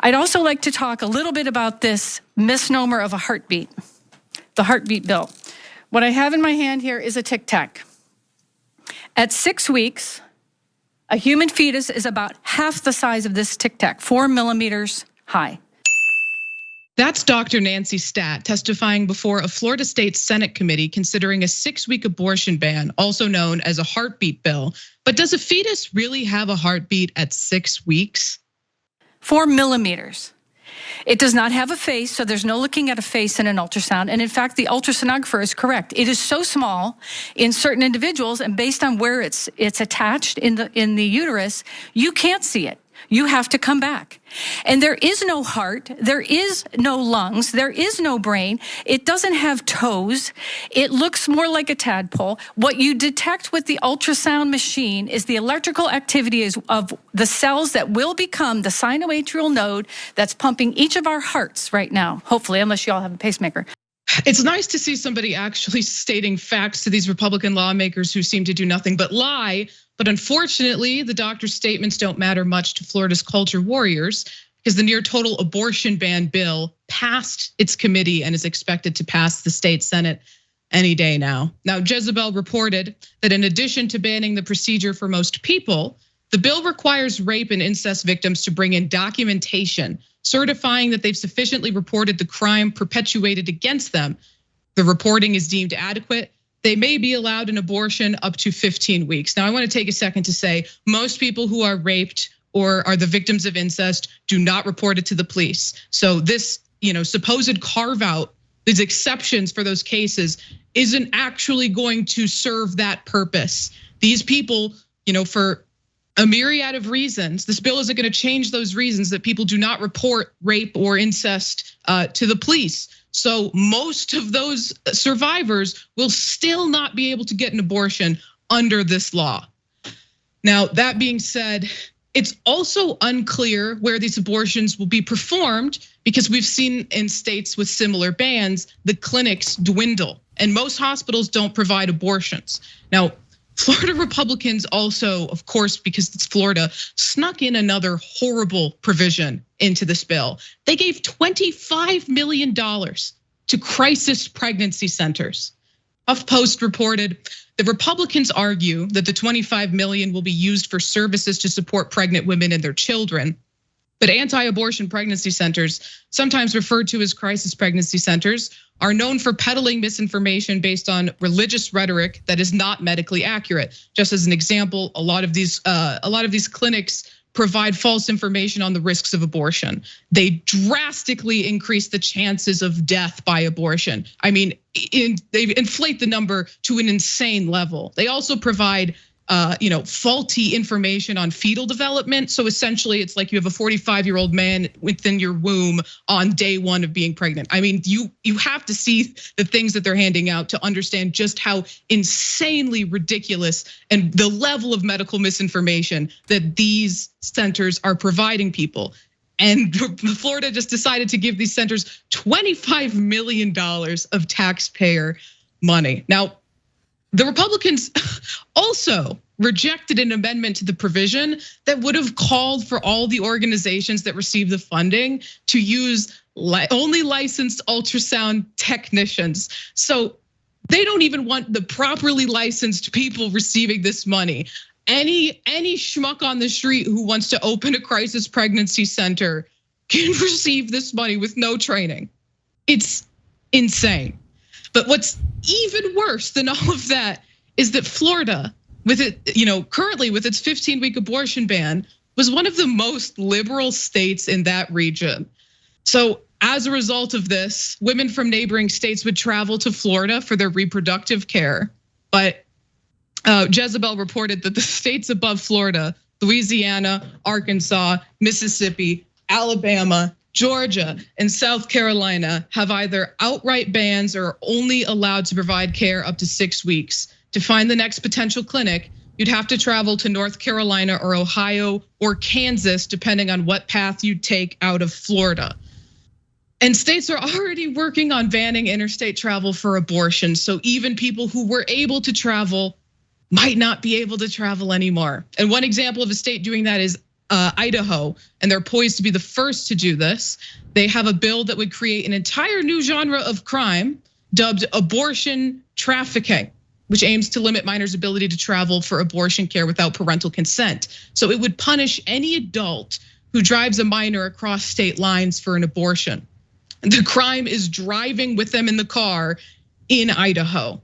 I'd also like to talk a little bit about this misnomer of a heartbeat, the heartbeat bill. What I have in my hand here is a Tic Tac. At 6 weeks, a human fetus is about half the size of this Tic Tac, 4 millimeters high. That's Dr. Nancy Statt testifying before a Florida State Senate committee considering a 6-week abortion ban, also known as a heartbeat bill. But does a fetus really have a heartbeat at 6 weeks? 4 millimeters. It does not have a face, so there's no looking at a face in an ultrasound. And in fact, the ultrasonographer is correct. It is so small in certain individuals, and based on where it's attached in the uterus, you can't see it. You have to come back. And there is no heart, there is no lungs, there is no brain. It doesn't have toes. It looks more like a tadpole. What you detect with the ultrasound machine is the electrical activity of the cells that will become the sinoatrial node that's pumping each of our hearts right now, hopefully, unless you all have a pacemaker. It's nice to see somebody actually stating facts to these Republican lawmakers who seem to do nothing but lie. But unfortunately, the doctor's statements don't matter much to Florida's culture warriors because the near total abortion ban bill passed its committee and is expected to pass the state Senate any day now. Now, Jezebel reported that in addition to banning the procedure for most people, the bill requires rape and incest victims to bring in documentation certifying that they've sufficiently reported the crime perpetuated against them. The reporting is deemed adequate. They may be allowed an abortion up to 15 weeks. Now, I want to take a second to say most people who are raped or are the victims of incest do not report it to the police. So this, supposed carve out, these exceptions for those cases isn't actually going to serve that purpose. These people, for a myriad of reasons, this bill isn't going to change those reasons that people do not report rape or incest to the police. So most of those survivors will still not be able to get an abortion under this law. Now, that being said, it's also unclear where these abortions will be performed because we've seen in states with similar bans, the clinics dwindle and most hospitals don't provide abortions. Now, Florida Republicans also, of course, because it's Florida, snuck in another horrible provision into this bill. They gave $25 million to crisis pregnancy centers. HuffPost reported the Republicans argue that the $25 million will be used for services to support pregnant women and their children. But anti-abortion pregnancy centers, sometimes referred to as crisis pregnancy centers, are known for peddling misinformation based on religious rhetoric that is not medically accurate. Just as an example, a lot of these clinics provide false information on the risks of abortion. They drastically increase the chances of death by abortion. I mean, they inflate the number to an insane level. They also provide faulty information on fetal development. So essentially it's like you have a 45-year-old man within your womb on day 1 of being pregnant. I mean, you have to see the things that they're handing out to understand just how insanely ridiculous and the level of medical misinformation that these centers are providing people. And Florida just decided to give these centers $25 million of taxpayer money. Now, the Republicans also rejected an amendment to the provision that would have called for all the organizations that receive the funding to use only licensed ultrasound technicians. So they don't even want the properly licensed people receiving this money. Any schmuck on the street who wants to open a crisis pregnancy center can receive this money with no training. It's insane. But what's even worse than all of that is that Florida, with it, currently with its 15-week abortion ban, was one of the most liberal states in that region. So as a result of this, women from neighboring states would travel to Florida for their reproductive care. But Jezebel reported that the states above Florida, Louisiana, Arkansas, Mississippi, Alabama, Georgia, and South Carolina have either outright bans or are only allowed to provide care up to 6 weeks. To find the next potential clinic, you'd have to travel to North Carolina or Ohio or Kansas, depending on what path you take out of Florida. And states are already working on banning interstate travel for abortion. So even people who were able to travel might not be able to travel anymore. And one example of a state doing that is Idaho, and they're poised to be the first to do this. They have a bill that would create an entire new genre of crime dubbed abortion trafficking, which aims to limit minors' ability to travel for abortion care without parental consent. So it would punish any adult who drives a minor across state lines for an abortion. The crime is driving with them in the car in Idaho.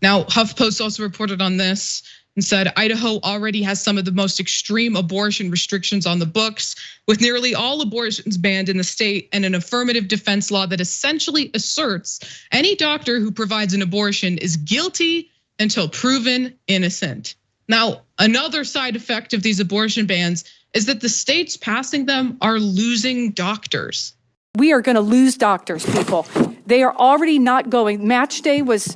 Now, HuffPost also reported on this and said Idaho already has some of the most extreme abortion restrictions on the books, with nearly all abortions banned in the state and an affirmative defense law that essentially asserts any doctor who provides an abortion is guilty until proven innocent. Now, another side effect of these abortion bans is that the states passing them are losing doctors. We are going to lose doctors, people. They are already not going. Match day was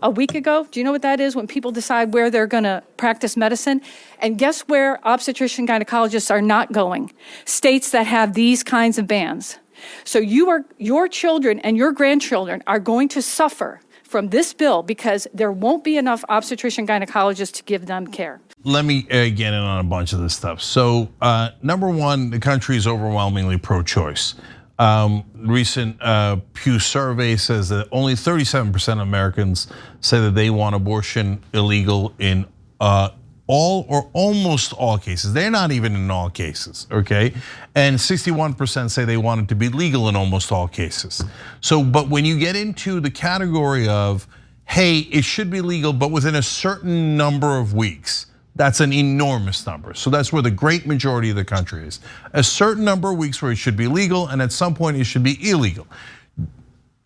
a week ago. Do you know what that is? When people decide where they're going to practice medicine. And guess where obstetrician gynecologists are not going? States that have these kinds of bans. So your children and your grandchildren are going to suffer from this bill because there won't be enough obstetrician gynecologists to give them care. Let me get in on a bunch of this stuff. So number one, the country is overwhelmingly pro-choice. Recent Pew survey says that only 37% of Americans say that they want abortion illegal in all or almost all cases. They're not even in all cases, okay? And 61% say they want it to be legal in almost all cases. So, but when you get into the category of, hey, it should be legal, but within a certain number of weeks, that's an enormous number. So that's where the great majority of the country is. A certain number of weeks where it should be legal, and at some point it should be illegal.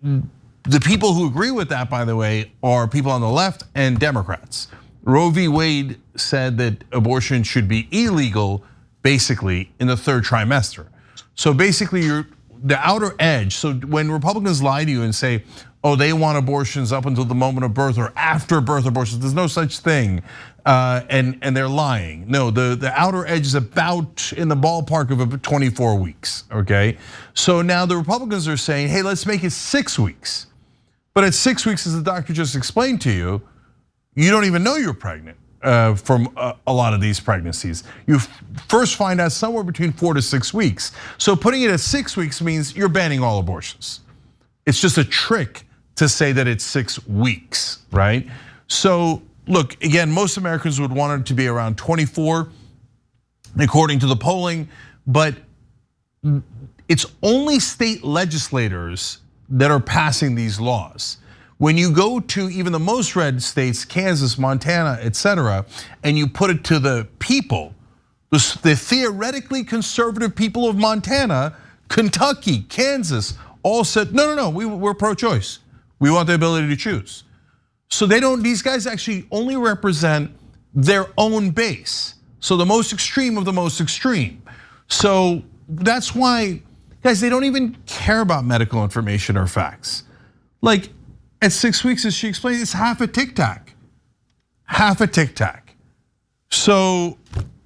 The people who agree with that, by the way, are people on the left and Democrats. Roe v. Wade said that abortion should be illegal, basically, in the third trimester. So basically, you're the outer edge. So when Republicans lie to you and say, oh, they want abortions up until the moment of birth or after birth abortions, there's no such thing. And they're lying. No, the outer edge is about in the ballpark of about 24 weeks, okay? So now the Republicans are saying, hey, let's make it 6 weeks. But at 6 weeks, as the doctor just explained to you, you don't even know you're pregnant from a lot of these pregnancies. You first find out somewhere between 4 to 6 weeks. So putting it at 6 weeks means you're banning all abortions. It's just a trick to say that it's 6 weeks, right? So look, again, most Americans would want it to be around 24, according to the polling, but it's only state legislators that are passing these laws. When you go to even the most red states, Kansas, Montana, etc., and you put it to the people, the theoretically conservative people of Montana, Kentucky, Kansas, all said, no, we're pro-choice. We want the ability to choose. So they don't, these guys actually only represent their own base. So the most extreme of the most extreme. So that's why, guys, they don't even care about medical information or facts. Like at 6 weeks, as she explained, it's half a tic tac. Half a tic tac. So,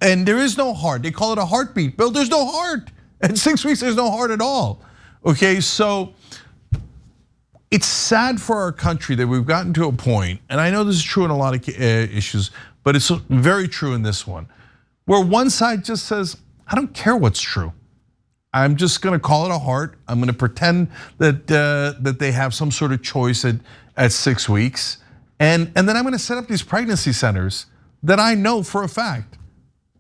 and there is no heart. They call it a heartbeat. Bill, there's no heart. At 6 weeks, there's no heart at all. Okay, so it's sad for our country that we've gotten to a point, and I know this is true in a lot of issues, but it's very true in this one, where one side just says, I don't care what's true. I'm just gonna call it a heart. I'm gonna pretend that they have some sort of choice at 6 weeks. And then I'm gonna set up these pregnancy centers that I know for a fact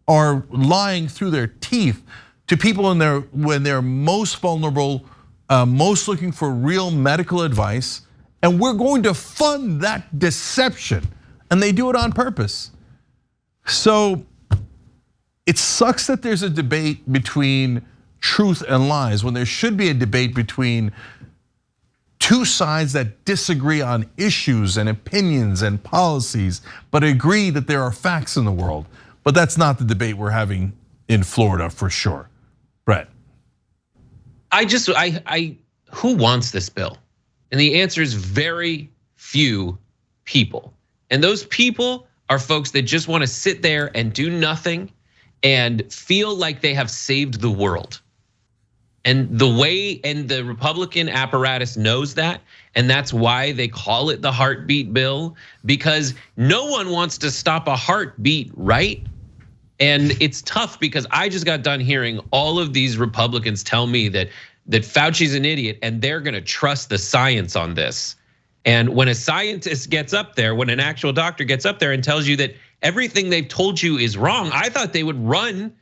are lying through their teeth to people when they're most vulnerable, most looking for real medical advice. And we're going to fund that deception. And they do it on purpose. So it sucks that there's a debate between truth and lies when there should be a debate between two sides that disagree on issues and opinions and policies, but agree that there are facts in the world. But that's not the debate we're having in Florida for sure. Brett. Who wants this bill? And the answer is very few people. And those people are folks that just want to sit there and do nothing and feel like they have saved the world. And the Republican apparatus knows that, and that's why they call it the heartbeat bill, because no one wants to stop a heartbeat, right? And it's tough because I just got done hearing all of these Republicans tell me that Fauci's an idiot and they're gonna trust the science on this. And when a scientist gets up there, when an actual doctor gets up there and tells you that everything they've told you is wrong, I thought they would run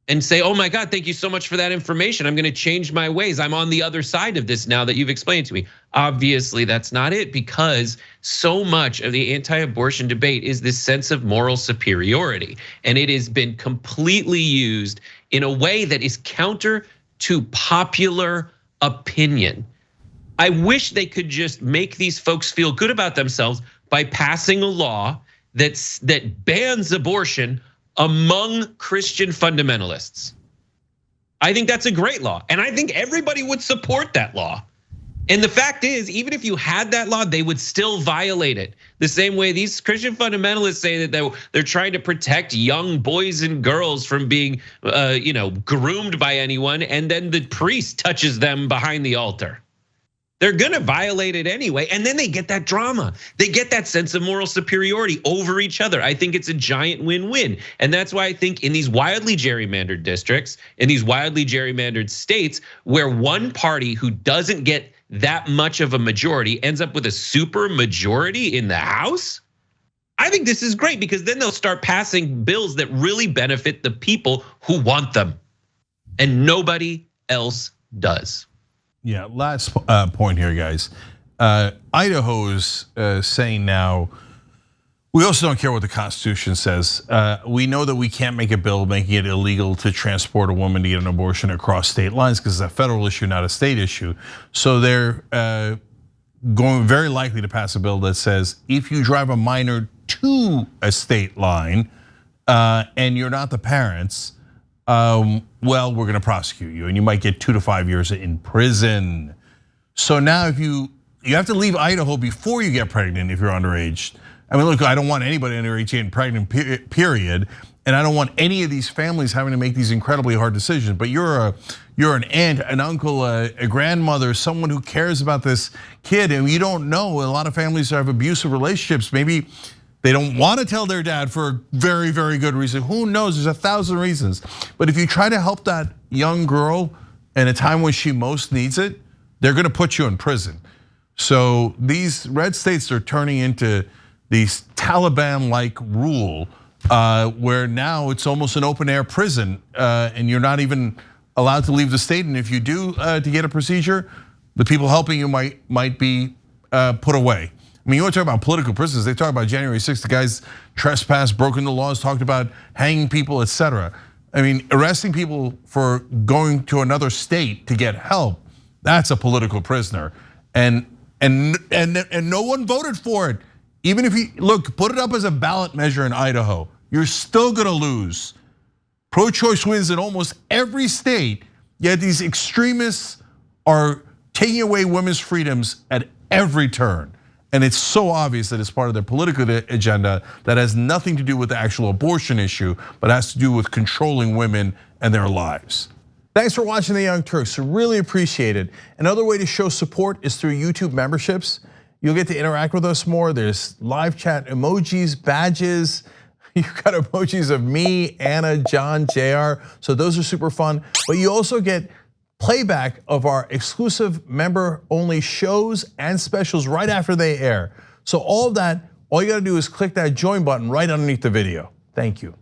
and say, oh my God, thank you so much for that information. I'm gonna change my ways. I'm on the other side of this now that you've explained to me. Obviously, that's not it, because so much of the anti-abortion debate is this sense of moral superiority. And it has been completely used in a way that is counter to popular opinion. I wish they could just make these folks feel good about themselves by passing a law that bans abortion among Christian fundamentalists. I think that's a great law, and I think everybody would support that law. And the fact is, even if you had that law, they would still violate it. The same way these Christian fundamentalists say that they're trying to protect young boys and girls from being groomed by anyone, and then the priest touches them behind the altar. They're gonna violate it anyway, and then they get that drama. They get that sense of moral superiority over each other. I think it's a giant win-win. And that's why I think in these wildly gerrymandered districts, in these wildly gerrymandered states, where one party who doesn't get that much of a majority ends up with a super majority in the House, I think this is great, because then they'll start passing bills that really benefit the people who want them, and nobody else does. Yeah, last point here, guys. Idaho is saying now, we also don't care what the Constitution says. We know that we can't make a bill making it illegal to transport a woman to get an abortion across state lines, because it's a federal issue, not a state issue. So they're going very likely to pass a bill that says if you drive a minor to a state line and you're not the parents, well, we're gonna prosecute you, and you might get 2 to 5 years in prison. So now if you have to leave Idaho before you get pregnant if you're underage. I mean, look, I don't want anybody underage getting pregnant, period. And I don't want any of these families having to make these incredibly hard decisions. But you're an aunt, an uncle, a grandmother, someone who cares about this kid, and you don't know. A lot of families have abusive relationships. Maybe they don't want to tell their dad for a very, very good reason. Who knows? There's 1,000 reasons. But if you try to help that young girl in a time when she most needs it, they're gonna put you in prison. So these red states are turning into these Taliban-like rule where now it's almost an open air prison and you're not even allowed to leave the state. And if you do to get a procedure, the people helping you might be put away. I mean, you want to talk about political prisoners, they talk about January 6th, the guys trespassed, broken the laws, talked about hanging people, etc. I mean, arresting people for going to another state to get help, that's a political prisoner. And no one voted for it. Even if you, look, put it up as a ballot measure in Idaho, you're still gonna lose. Pro-choice wins in almost every state, yet these extremists are taking away women's freedoms at every turn. And it's so obvious that it's part of their political agenda that has nothing to do with the actual abortion issue, but has to do with controlling women and their lives. Thanks for watching The Young Turks, really appreciate it. Another way to show support is through YouTube memberships. You'll get to interact with us more. There's live chat emojis, badges. You've got emojis of me, Anna, John, JR. So those are super fun. But you also get playback of our exclusive member-only shows and specials right after they air. So all of that, all you gotta do is click that join button right underneath the video. Thank you.